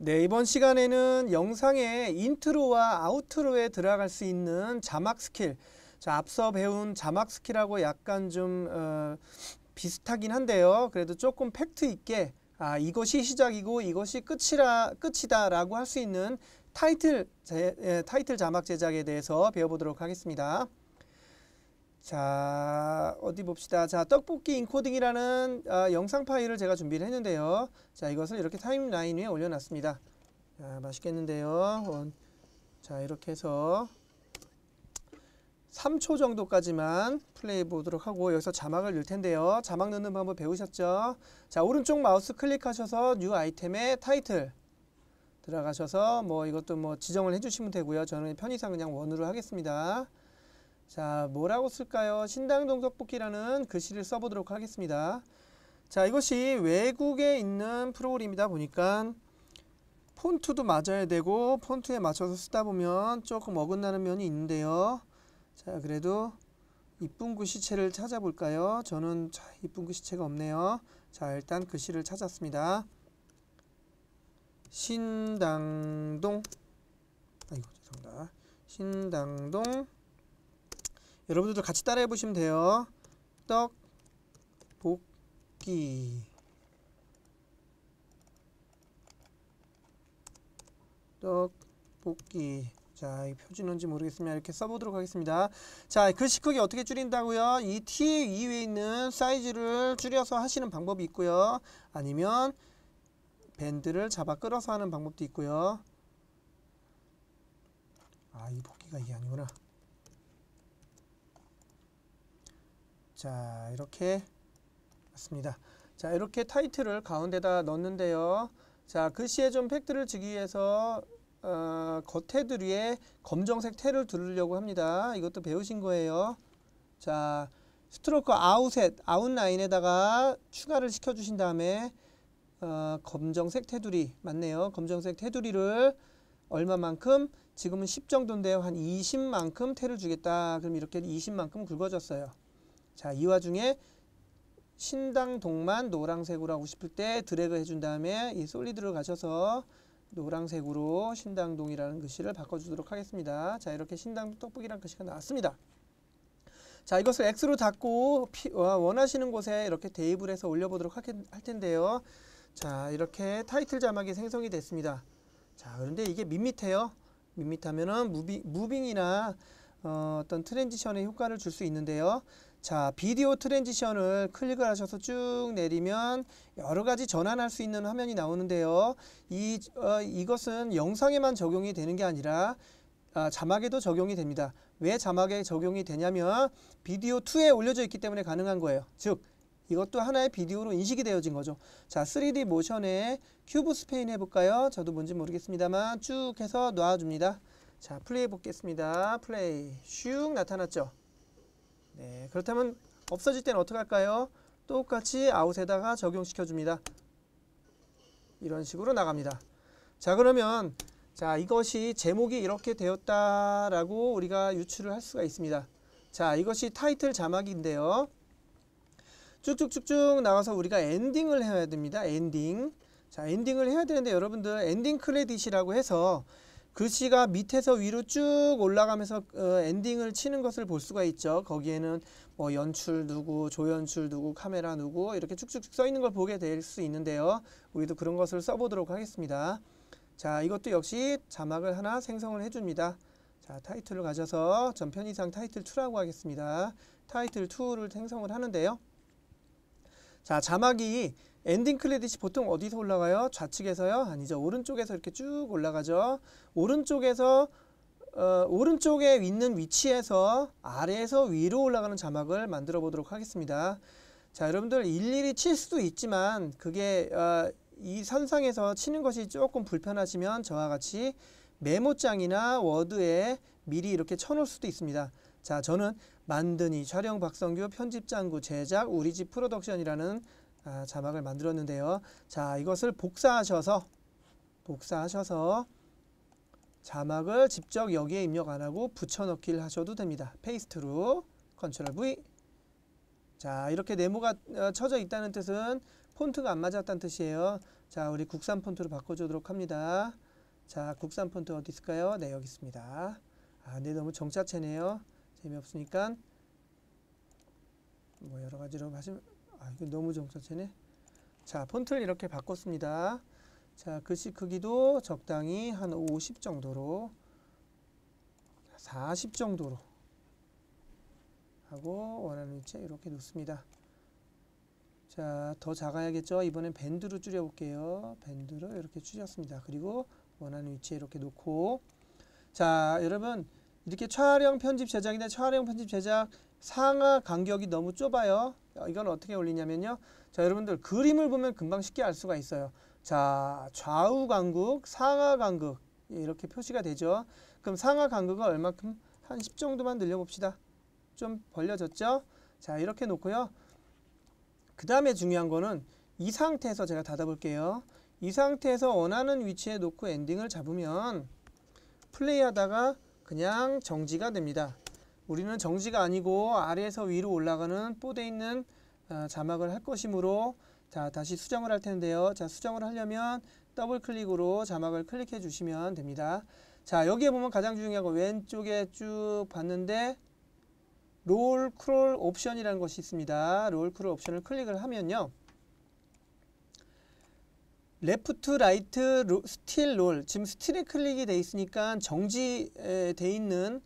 네, 이번 시간에는 영상의 인트로와 아우트로에 들어갈 수 있는 자막 스킬. 자, 앞서 배운 자막 스킬하고 약간 좀 비슷하긴 한데요. 그래도 조금 팩트 있게 이것이 시작이고 이것이 끝이다 라고 할 수 있는 타이틀 자막 제작에 대해서 배워보도록 하겠습니다. 자, 어디 봅시다. 자, 떡볶이 인코딩이라는 영상 파일을 제가 준비를 했는데요. 자, 이것을 이렇게 타임라인 위에 올려놨습니다. 자, 맛있겠는데요. 자, 이렇게 해서 3초 정도까지만 플레이 보도록 하고 여기서 자막을 넣을 텐데요. 자막 넣는 방법 배우셨죠? 자, 오른쪽 마우스 클릭하셔서 뉴 아이템에 타이틀 들어가셔서 이것도 지정을 해주시면 되고요. 저는 편의상 그냥 원으로 하겠습니다. 자, 뭐라고 쓸까요? 신당동 떡볶이라는 글씨를 써보도록 하겠습니다. 자, 이것이 외국에 있는 프로그램이다 보니까 폰트도 맞아야 되고 폰트에 맞춰서 쓰다 보면 조금 어긋나는 면이 있는데요. 자, 그래도 이쁜 글씨체를 찾아볼까요? 저는 이쁜 글씨체가 없네요. 자, 일단 글씨를 찾았습니다. 신당동, 아이고 죄송합니다. 신당동. 여러분들도 같이 따라해 보시면 돼요. 떡볶이, 떡볶이. 자, 이 표준어인지 모르겠으면 이렇게 써보도록 하겠습니다. 자, 글씨 크기 어떻게 줄인다고요? 이 T 이외에 있는 사이즈를 줄여서 하시는 방법이 있고요. 아니면 밴드를 잡아 끌어서 하는 방법도 있고요. 이 복귀가 이게 아니구나. 자, 이렇게 맞습니다. 자, 이렇게 타이틀을 가운데다 넣는데요. 자, 글씨에 좀 팩트를 주기 위해서 겉테두리 위에 검정색 테를 두르려고 합니다. 이것도 배우신 거예요. 자, 스트로크 아웃라인에다가 추가를 시켜주신 다음에 검정색 테두리 맞네요. 검정색 테두리를 얼마만큼? 지금은 10 정도인데요. 한 20만큼 테를 주겠다. 그럼 이렇게 20만큼 굵어졌어요. 자, 이 와중에 신당동만 노란색으로 하고 싶을 때 드래그 해준 다음에 이 솔리드로 가셔서 노란색으로 신당동이라는 글씨를 바꿔주도록 하겠습니다. 자, 이렇게 신당동 떡볶이라는 글씨가 나왔습니다. 자, 이것을 X로 닫고 원하시는 곳에 이렇게 대입을 해서 올려보도록 할 텐데요. 자, 이렇게 타이틀 자막이 생성이 됐습니다. 자, 그런데 이게 밋밋해요. 밋밋하면은 무빙이나 어떤 트랜지션의 효과를 줄 수 있는데요. 자, 비디오 트랜지션을 클릭을 하셔서 쭉 내리면 여러가지 전환할 수 있는 화면이 나오는데요. 이것은 영상에만 적용이 되는 게 아니라 자막에도 적용이 됩니다. 왜 자막에 적용이 되냐면 비디오 2에 올려져 있기 때문에 가능한 거예요. 즉, 이것도 하나의 비디오로 인식이 되어진 거죠. 자, 3D 모션에 큐브 스페인 해볼까요? 저도 뭔지 모르겠습니다만 쭉 해서 놔줍니다. 자, 플레이 해보겠습니다. 플레이. 슉 나타났죠? 네, 그렇다면 없어질 때는 어떻게 할까요? 똑같이 아웃에다가 적용시켜줍니다. 이런 식으로 나갑니다. 자, 그러면 이것이 제목이 이렇게 되었다라고 우리가 유추를 할 수가 있습니다. 자, 이것이 타이틀 자막인데요. 쭉쭉쭉쭉 나와서 우리가 엔딩을 해야 됩니다. 엔딩. 자, 엔딩을 해야 되는데 여러분들 엔딩 크레딧이라고 해서 글씨가 밑에서 위로 쭉 올라가면서 엔딩을 치는 것을 볼 수가 있죠. 거기에는 연출 누구, 조연출 누구, 카메라 누구 이렇게 쭉쭉쭉 써 있는 걸 보게 될 수 있는데요. 우리도 그런 것을 써보도록 하겠습니다. 자, 이것도 역시 자막을 하나 생성을 해줍니다. 자, 타이틀을 가져서 전 편의상 타이틀 2라고 하겠습니다. 타이틀 2를 생성을 하는데요. 자, 자막이 엔딩 크레딧이 보통 어디서 올라가요? 좌측에서요? 아니죠. 오른쪽에서 이렇게 쭉 올라가죠. 오른쪽에서 오른쪽에 있는 위치에서 아래에서 위로 올라가는 자막을 만들어 보도록 하겠습니다. 자, 여러분들 일일이 칠 수도 있지만 그게 이 선상에서 치는 것이 조금 불편하시면 저와 같이 메모장이나 워드에 미리 이렇게 쳐놓을 수도 있습니다. 자, 저는 만드니, 촬영 박성규, 편집 짱구, 제작, 우리집 프로덕션이라는 자막을 만들었는데요. 자, 이것을 복사하셔서 자막을 직접 여기에 입력 안 하고 붙여넣기를 하셔도 됩니다. 페이스트로 컨트롤 V. 자, 이렇게 네모가 쳐져 있다는 뜻은 폰트가 안 맞았다는 뜻이에요. 자, 우리 국산 폰트로 바꿔주도록 합니다. 자, 국산 폰트 어디 있을까요? 네, 여기 있습니다. 아, 근데 너무 정자체네요. 재미없으니까 뭐 여러 가지로 하시면, 아, 이거 너무 정자체네. 자, 폰트를 이렇게 바꿨습니다. 자, 글씨 크기도 적당히 한 50 정도로, 40 정도로 하고 원하는 위치에 이렇게 놓습니다. 자, 더 작아야겠죠? 이번엔 밴드로 줄여볼게요. 밴드로 이렇게 줄였습니다. 그리고 원하는 위치에 이렇게 놓고, 자, 여러분 이렇게 촬영 편집 제작인데 촬영 편집 제작 상하 간격이 너무 좁아요. 이건 어떻게 올리냐면요. 자, 여러분들 그림을 보면 금방 쉽게 알 수가 있어요. 자, 좌우 간극, 상하 간극 이렇게 표시가 되죠. 그럼 상하 간극을 얼마큼? 한 10 정도만 늘려봅시다. 좀 벌려졌죠? 자, 이렇게 놓고요. 그 다음에 중요한 거는 이 상태에서 제가 닫아볼게요. 이 상태에서 원하는 위치에 놓고 엔딩을 잡으면 플레이하다가 그냥 정지가 됩니다. 우리는 정지가 아니고 아래에서 위로 올라가는 뽀대 있는 자막을 할 것이므로, 자, 다시 수정을 할 텐데요. 자, 수정을 하려면 더블 클릭으로 자막을 클릭해 주시면 됩니다. 자, 여기에 보면 가장 중요한 거 왼쪽에 쭉 봤는데 롤 크롤 옵션이라는 것이 있습니다. 롤 크롤 옵션을 클릭을 하면요. 레프트, 라이트, 스틸, 롤. 지금 스틸에 클릭이 돼 있으니까 정지돼 있는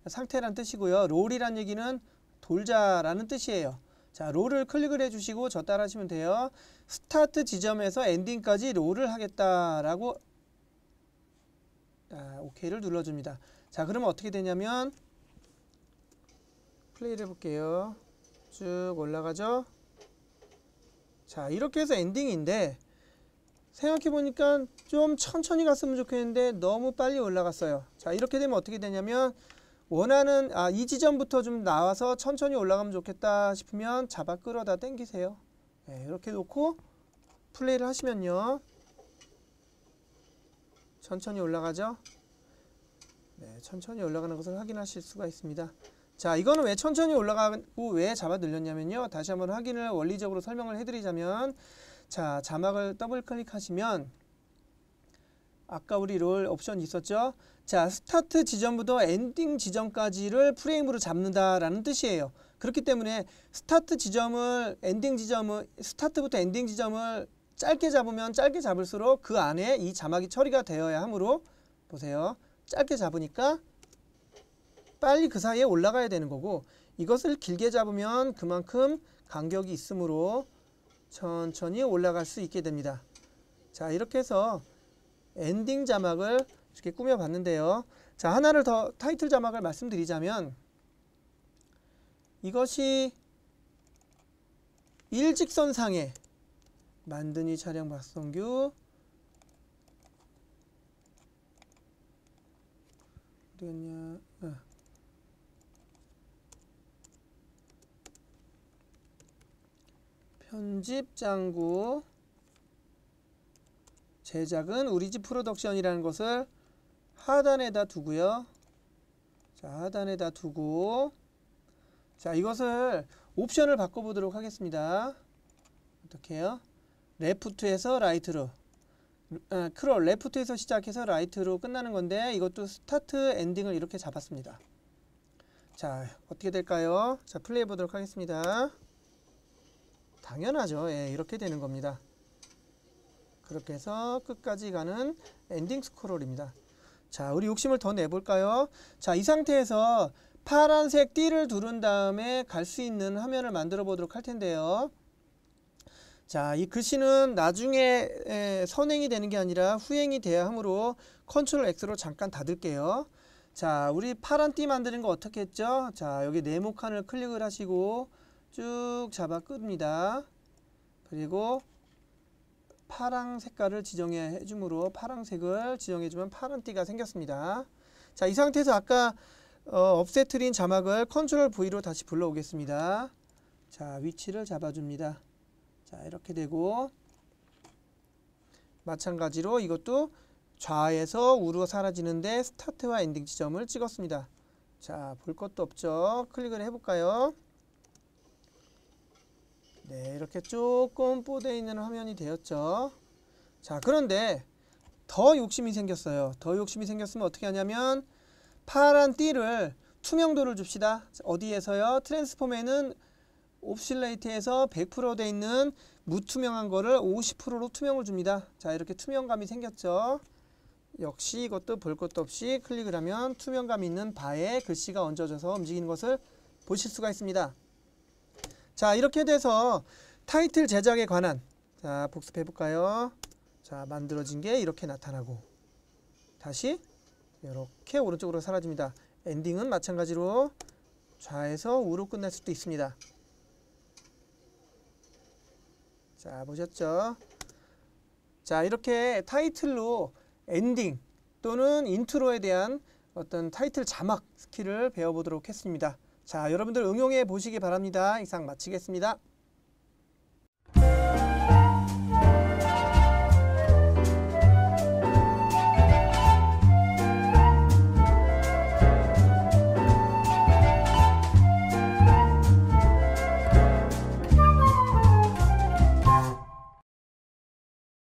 상태란 뜻이고요. 롤이란 얘기는 돌자라는 뜻이에요. 자, 롤을 클릭을 해주시고 저 따라 하시면 돼요. 스타트 지점에서 엔딩까지 롤을 하겠다라고 OK를 눌러줍니다. 자, 그러면 어떻게 되냐면 플레이를 해볼게요. 쭉 올라가죠. 자, 이렇게 해서 엔딩인데 생각해보니까 좀 천천히 갔으면 좋겠는데 너무 빨리 올라갔어요. 자, 이렇게 되면 어떻게 되냐면 원하는 이 지점부터 좀 나와서 천천히 올라가면 좋겠다 싶으면 잡아 끌어다 당기세요. 네, 이렇게 놓고 플레이를 하시면요. 천천히 올라가죠. 네, 천천히 올라가는 것을 확인하실 수가 있습니다. 자, 이거는 왜 천천히 올라가고 왜 잡아 늘렸냐면요. 다시 한번 확인을 원리적으로 설명을 해드리자면, 자, 자막을 더블 클릭하시면 아까 우리 롤 옵션 있었죠? 자, 스타트 지점부터 엔딩 지점까지를 프레임으로 잡는다라는 뜻이에요. 그렇기 때문에 스타트 지점을 스타트부터 엔딩 지점을 짧게 잡으면 짧게 잡을수록 그 안에 이 자막이 처리가 되어야 하므로, 보세요. 짧게 잡으니까 빨리 그 사이에 올라가야 되는 거고, 이것을 길게 잡으면 그만큼 간격이 있으므로 천천히 올라갈 수 있게 됩니다. 자, 이렇게 해서 엔딩 자막을 이렇게 꾸며 봤는데요. 자, 하나를 더 타이틀 자막을 말씀드리자면, 이것이 일직선상에 만드니 촬영 박성규 어디갔냐? 편집 장구 제작은 우리집 프로덕션이라는 것을 하단에다 두고요. 자, 하단에다 두고, 자, 이것을 옵션을 바꿔보도록 하겠습니다. 어떻게 해요? 레프트에서 라이트로, 크롤 레프트에서 시작해서 라이트로 끝나는 건데, 이것도 스타트 엔딩을 이렇게 잡았습니다. 자, 어떻게 될까요? 자, 플레이 해보도록 하겠습니다. 당연하죠. 예, 이렇게 되는 겁니다. 그렇게 해서 끝까지 가는 엔딩 스크롤입니다. 자, 우리 욕심을 더 내볼까요? 자, 이 상태에서 파란색 띠를 두른 다음에 갈 수 있는 화면을 만들어 보도록 할 텐데요. 자, 이 글씨는 나중에 선행이 되는 게 아니라 후행이 돼야 하므로 컨트롤 X로 잠깐 닫을게요. 자, 우리 파란 띠 만드는 거 어떻게 했죠? 자, 여기 네모칸을 클릭을 하시고 쭉 잡아 끕니다. 그리고 파랑 색깔을 지정해 주므로 파랑색을 지정해 주면 파란 띠가 생겼습니다. 자, 이 상태에서 아까 업세트린 자막을 컨트롤 V로 다시 불러오겠습니다. 자, 위치를 잡아줍니다. 자, 이렇게 되고, 마찬가지로 이것도 좌에서 우로 사라지는데 스타트와 엔딩 지점을 찍었습니다. 자, 볼 것도 없죠. 클릭을 해볼까요? 네, 이렇게 조금 뽀대 있는 화면이 되었죠. 자, 그런데 더 욕심이 생겼어요. 더 욕심이 생겼으면 어떻게 하냐면 파란 띠를 투명도를 줍시다. 어디에서요? 트랜스폼에는 옵실레이트에서 100% 돼 있는 무투명한 거를 50%로 투명을 줍니다. 자, 이렇게 투명감이 생겼죠. 역시 이것도 볼 것도 없이 클릭을 하면 투명감 있는 바에 글씨가 얹어져서 움직이는 것을 보실 수가 있습니다. 자, 이렇게 돼서 타이틀 제작에 관한, 자, 복습해 볼까요? 자, 만들어진 게 이렇게 나타나고 다시 이렇게 오른쪽으로 사라집니다. 엔딩은 마찬가지로 좌에서 우로 끝날 수도 있습니다. 자, 보셨죠? 자, 이렇게 타이틀로 엔딩 또는 인트로에 대한 어떤 타이틀 자막 스킬을 배워보도록 했습니다. 자, 여러분들 응용해 보시기 바랍니다. 이상 마치겠습니다.